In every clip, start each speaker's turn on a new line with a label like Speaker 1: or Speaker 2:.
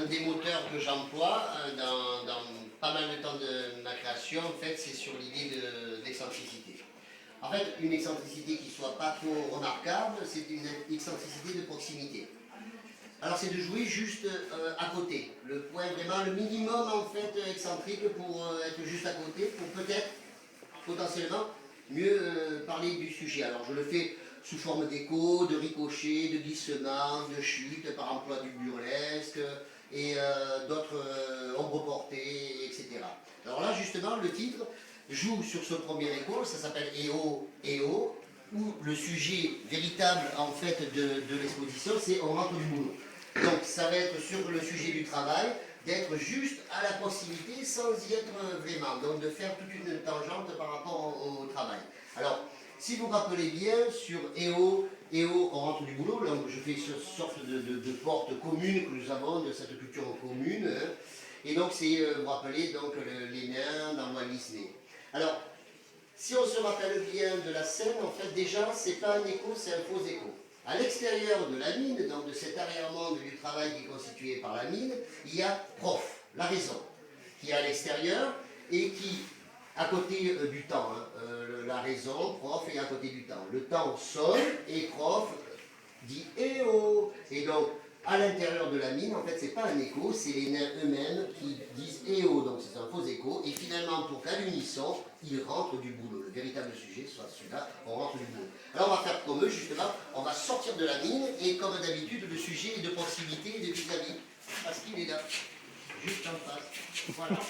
Speaker 1: un des moteurs que j'emploie dans pas mal de temps de ma création, en fait, c'est sur l'idée d'excentricité. En fait, une excentricité qui ne soit pas trop remarquable, c'est une excentricité de proximité. Alors c'est de jouer juste à côté, le point vraiment, le minimum en fait excentrique pour être juste à côté, pour peut-être, potentiellement, mieux parler du sujet. Alors je le fais sous forme d'écho, de ricochet, de glissement, de chute, par emploi du burlesque et d'autres ombres portées, etc. Alors là justement, le titre joue sur ce premier écho, ça s'appelle EO, EO, où le sujet véritable en fait de l'exposition, c'est on rentre du boulot. Donc ça va être sur le sujet du travail, d'être juste à la proximité sans y être vraiment, donc de faire toute une tangente par rapport au travail. Alors, si vous vous rappelez bien, sur EO, EO, on rentre du boulot, donc je fais une sorte de porte commune que nous avons de cette culture commune, hein, et donc c'est, vous vous rappelez, donc les nains dans Walt Disney. Alors, si on se rappelle bien de la scène, en fait déjà, c'est pas un écho, c'est un faux écho. À l'extérieur de la mine, donc de cet arrière-monde du travail qui est constitué par la mine, il y a prof, la raison, qui est à l'extérieur et qui, à côté du temps, hein, la raison, prof, est à côté du temps. Le temps sonne et prof dit « eh oh !» Et donc, à l'intérieur de la mine, en fait, c'est pas un écho, c'est les nains eux-mêmes qui disent « eh oh !» Donc c'est un faux écho. Et finalement, pour qu'à l'unisson, ils rentrent du boulot. Le véritable sujet, soit celui-là, on rentre du boulot. Alors on va faire comme eux, justement, on va sortir de la mine, et comme d'habitude, le sujet est de proximité et de vis-à-vis. Parce qu'il est là, juste en face. Voilà.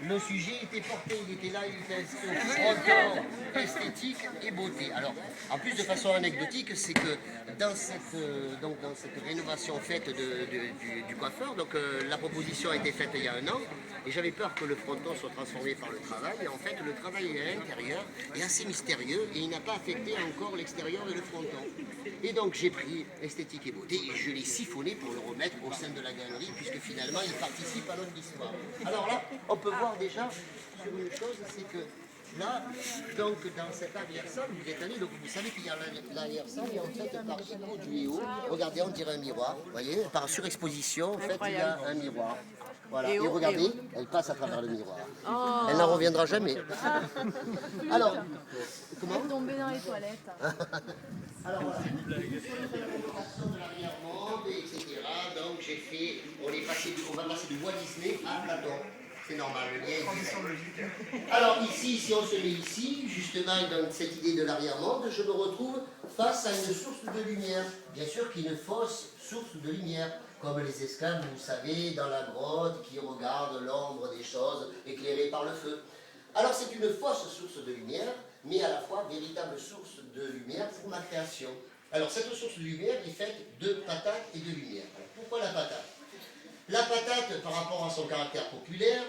Speaker 1: Le sujet était porté, il était là, il était frontal, esthétique et beauté. Alors, en plus de façon anecdotique, c'est que dans cette rénovation faite du coiffeur, donc la proposition a été faite il y a 1 an, et j'avais peur que le fronton soit transformé par le travail. Et en fait, le travail à l'intérieur est assez mystérieux et il n'a pas affecté encore l'extérieur et le fronton. Et donc j'ai pris esthétique et beauté et je l'ai siphonné pour le remettre au sein de la galerie, puisque finalement il participe à notre histoire. Alors là, on peut voir déjà sur une chose, c'est que là, donc dans cette arrière-salle, vous êtes allé, donc vous savez qu'il y a l'arrière-salle, et en fait par écho du EO, regardez, on dirait un miroir, vous voyez, par surexposition, en fait il y a un miroir. Voilà, et regardez, elle passe à travers le miroir. Oh. Elle n'en reviendra jamais. Alors, comment
Speaker 2: tomber dans les toilettes.
Speaker 1: Alors voilà, de l'arrière-monde, etc. Donc j'ai fait, on va passer de Walt Disney à Platon. C'est normal, le lien est. Alors ici, si on se met ici, justement dans cette idée de l'arrière-monde, je me retrouve face à une source de lumière. Bien sûr qu'une fausse source de lumière, comme les esclaves, vous savez, dans la grotte, qui regardent l'ombre des choses éclairées par le feu. Alors c'est une fausse source de lumière, mais à la fois véritable source de lumière pour ma création. Alors cette source de lumière est faite de patates et de lumière. Alors, pourquoi la patate? La patate, par rapport à son caractère populaire,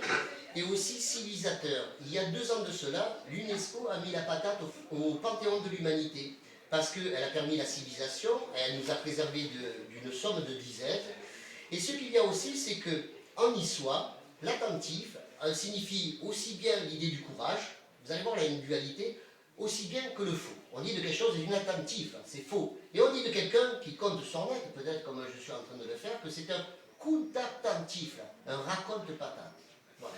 Speaker 1: est aussi civilisateur. Il y a 2 ans de cela, l'UNESCO a mis la patate au panthéon de l'humanité, parce qu'elle a permis la civilisation, elle nous a préservé d'une somme de disettes. Et ce qu'il y a aussi, c'est qu'en histoire, l'attentif signifie aussi bien l'idée du courage, vous allez voir, là, il y a une dualité, aussi bien que le faux. On dit de quelque chose d'inattentif, c'est faux. Et on dit de quelqu'un qui compte son lettre, peut-être comme je suis en train de le faire, que c'est un coup d'attentif, un raconte-patate. Voilà.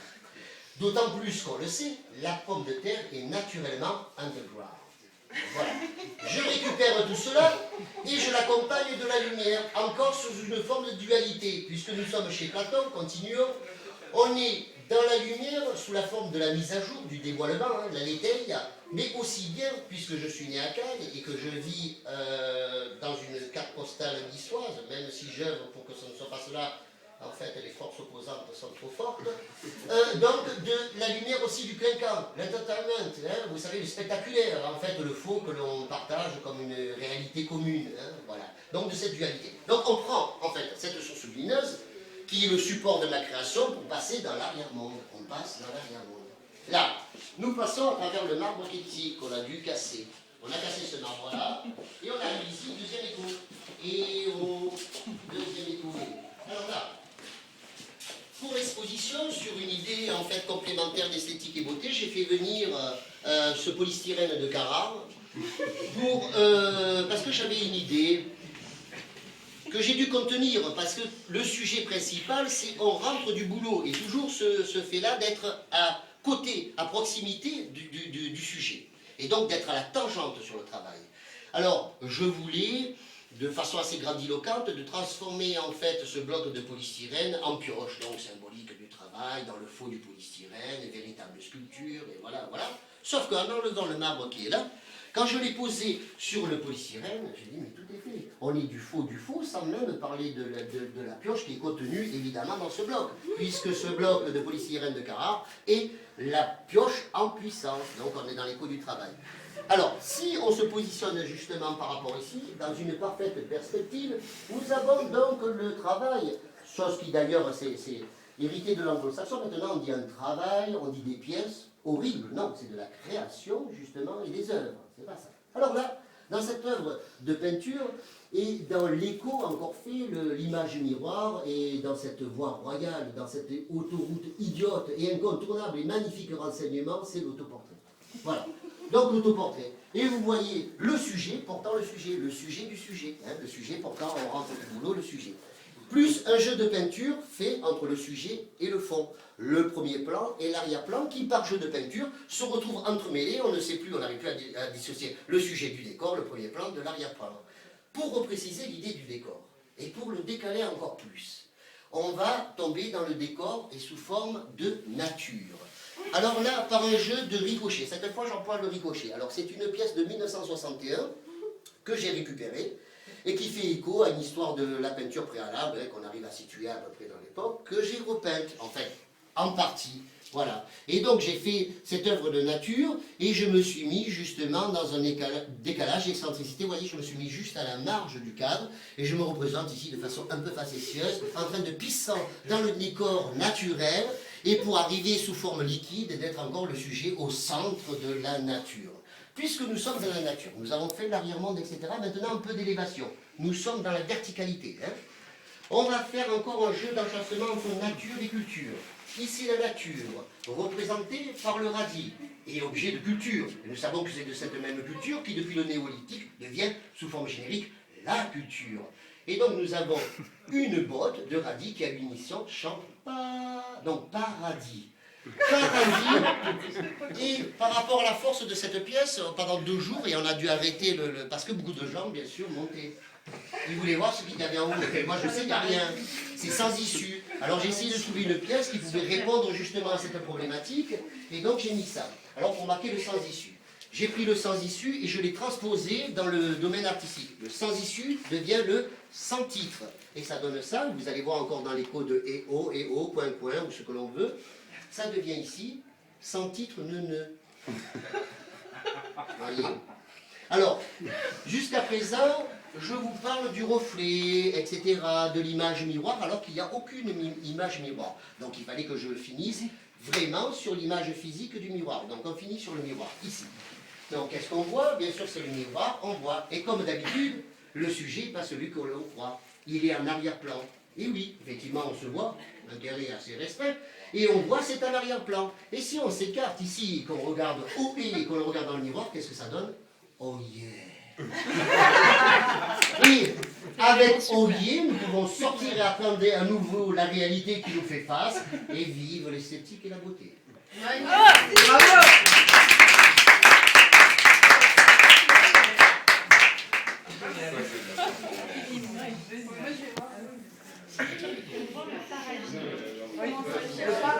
Speaker 1: D'autant plus qu'on le sait, la pomme de terre est naturellement underground. Voilà. Je récupère tout cela et je l'accompagne de la lumière, encore sous une forme de dualité, puisque nous sommes chez Platon, continuons, on est dans la lumière sous la forme de la mise à jour, du dévoilement, hein, de la léteia, mais aussi bien, puisque je suis né à Cannes et que je vis dans une carte postale niçoise, même si j'œuvre pour que ce ne soit pas cela, en fait les forces opposantes sont trop fortes, donc de la lumière aussi du clinquant, l'entertainment, hein, vous savez, le spectaculaire, en fait le faux que l'on partage comme une réalité commune, hein, voilà. Donc de cette dualité. Donc on prend en fait cette source lumineuse, qui est le support de ma création pour passer dans l'arrière-monde. On passe dans l'arrière-monde. Là, nous passons à travers le marbre qui est ici, qu'on a dû casser. On a cassé ce marbre-là, et on arrive ici, deuxième écho. Et au deuxième écho. Alors là, pour l'exposition, sur une idée en fait complémentaire d'esthétique et beauté, j'ai fait venir ce polystyrène de Carrare, parce que j'avais une idée. que j'ai dû contenir, parce que le sujet principal, c'est on rentre du boulot, et toujours ce fait-là d'être à côté, à proximité du sujet, et donc d'être à la tangente sur le travail. Alors, je voulais, de façon assez grandiloquente, de transformer en fait ce bloc de polystyrène en pioche, donc symbolique du travail, dans le faux du polystyrène, véritable sculpture, et voilà, voilà. Sauf qu'en enlevant le marbre qui est là, quand je l'ai posé sur le polystyrène, j'ai dit, mais tout est fait. On est du faux, sans même parler de la pioche qui est contenue, évidemment, dans ce bloc, puisque ce bloc de polystyrène de Carrare est la pioche en puissance. Donc, on est dans l'écho du travail. Alors, si on se positionne justement par rapport ici, dans une parfaite perspective, nous avons donc le travail, chose qui d'ailleurs, c'est hérité de l'anglo-saxon. Maintenant, on dit un travail, on dit des pièces. Horrible, non, c'est de la création, justement, et des œuvres. C'est pas ça. Alors là, dans cette œuvre de peinture, et dans l'écho encore fait, l'image miroir, et dans cette voie royale, dans cette autoroute idiote et incontournable et magnifique renseignement, c'est l'autoportrait. Voilà. Donc l'autoportrait. Et vous voyez le sujet portant le sujet du sujet. Hein, le sujet portant, on rentre du boulot, le sujet. Plus un jeu de peinture fait entre le sujet et le fond. Le premier plan et l'arrière-plan qui, par jeu de peinture, se retrouvent entremêlés. On ne sait plus, on n'arrive plus à dissocier le sujet du décor, le premier plan, de l'arrière-plan. Pour repréciser l'idée du décor, et pour le décaler encore plus, on va tomber dans le décor et sous forme de nature. Alors là, par un jeu de ricochet. Cette fois, j'emploie le ricochet. Alors, c'est une pièce de 1961 que j'ai récupérée, et qui fait écho à une histoire de la peinture préalable, hein, qu'on arrive à situer à peu près dans l'époque, que j'ai repeinte, en fait, en partie, voilà. Et donc j'ai fait cette œuvre de nature, et je me suis mis justement dans un décalage, excentricité, vous voyez, je me suis mis juste à la marge du cadre, et je me représente ici de façon un peu facétieuse, en train de pisser dans le décor naturel, et pour arriver sous forme liquide, d'être encore le sujet au centre de la nature. Puisque nous sommes dans la nature, nous avons fait l'arrière-monde, etc. Maintenant, un peu d'élévation. Nous sommes dans la verticalité. Hein. On va faire encore un jeu d'enchâssement entre nature et culture. Ici, la nature, représentée par le radis, et objet de culture. Et nous savons que c'est de cette même culture qui, depuis le néolithique, devient, sous forme générique, la culture. Et donc, nous avons une botte de radis qui a une mission donc paradis. Et par rapport à la force de cette pièce, pendant 2 jours, et on a dû arrêter parce que beaucoup de gens, bien sûr, montaient. Ils voulaient voir ce qu'il y avait en haut. Et moi, je sais qu'il n'y a rien. C'est sans issue. Alors, j'ai essayé de trouver une pièce qui pouvait répondre justement à cette problématique. Et donc, j'ai mis ça. Alors, pour marquer le sans issue. J'ai pris le sans issue et je l'ai transposé dans le domaine artistique. Le sans issue devient le sans titre. Et ça donne ça. Vous allez voir encore dans l'écho de EO, point, ou ce que l'on veut. Ça devient ici, sans titre, Voyez. Alors, jusqu'à présent, je vous parle du reflet, etc., de l'image miroir, alors qu'il n'y a aucune image miroir. Donc il fallait que je finisse vraiment sur l'image physique du miroir. Donc on finit sur le miroir, ici. Donc qu'est-ce qu'on voit? Bien sûr, c'est le miroir, on voit. Et comme d'habitude, le sujet n'est pas celui que l'on croit. Il est en arrière-plan. Et oui, effectivement, on se voit, l'intérêt assez restreint, et on voit c'est un arrière-plan. Et si on s'écarte ici, qu'on regarde haut et qu'on le regarde dans le miroir, qu'est-ce que ça donne? Oh yeah! Et avec oh yeah, nous pouvons sortir et apprendre à nouveau la réalité qui nous fait face, et vivre l'esthétique et la beauté.
Speaker 2: Bravo!